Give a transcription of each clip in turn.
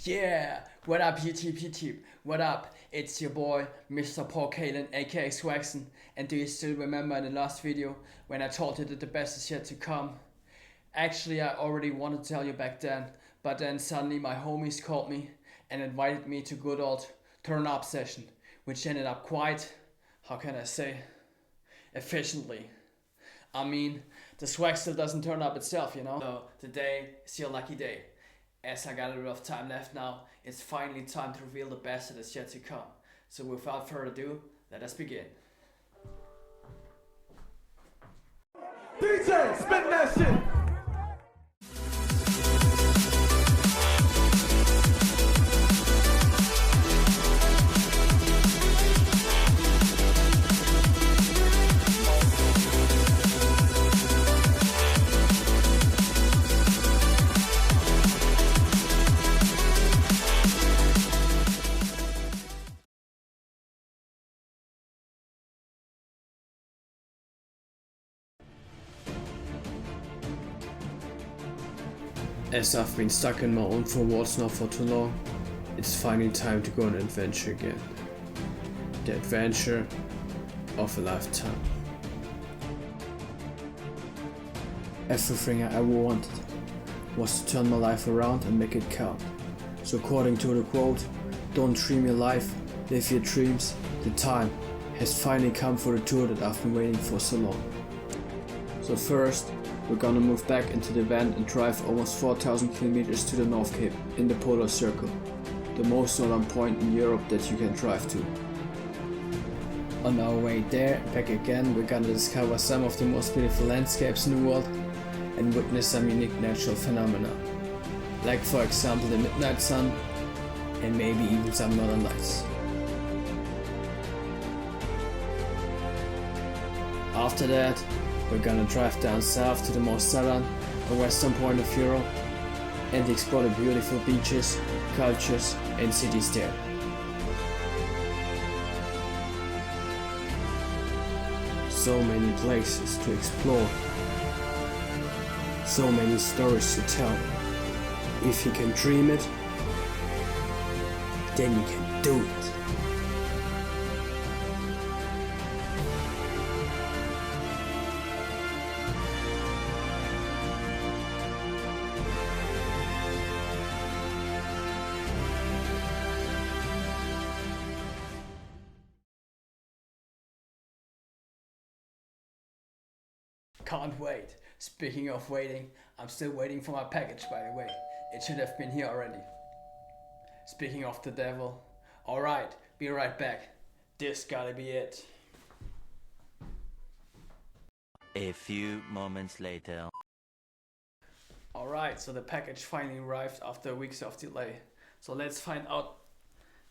Yeah, what up YouTube? What up? It's your boy, Mr. Paul Kalen, aka Swaxon. And do you still remember in the last video when I told you that the best is yet to come? Actually, I already wanted to tell you back then, but then suddenly my homies called me and invited me to good old turn up session, which ended up quite, how can I say, efficiently. I mean, the swag still doesn't turn up itself, you know? So today is your lucky day. As I got a bit of time left now, it's finally time to reveal the best that is yet to come. So without further ado, let us begin. DJ, spin that shit! As I've been stuck in my own four walls now for too long, it's finally time to go on an adventure again. The adventure of a lifetime. Everything I ever wanted was to turn my life around and make it count. So according to the quote, don't dream your life, live your dreams. The time has finally come for the tour that I've been waiting for so long. So first, we're gonna move back into the van and drive almost 4,000 kilometers to the North Cape in the Polar Circle, the most northern point in Europe that you can drive to. On our way there and back again, we're gonna discover some of the most beautiful landscapes in the world and witness some unique natural phenomena, like for example the midnight sun and maybe even some northern lights. After that, we're gonna drive down south to the most southern and western point of Europe and explore the beautiful beaches, cultures and cities there. So many places to explore, so many stories to tell. If you can dream it, then you can do it. Can't wait. Speaking of waiting, I'm still waiting for my package, by the way. It should have been here already. Speaking of the devil. Alright, be right back. This gotta be it. A few moments later. Alright, so the package finally arrived after weeks of delay. So let's find out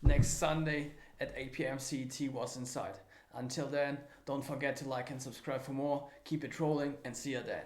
next Sunday at 8 PM CET what's inside. Until then, don't forget to like and subscribe for more, keep it rolling and see you then.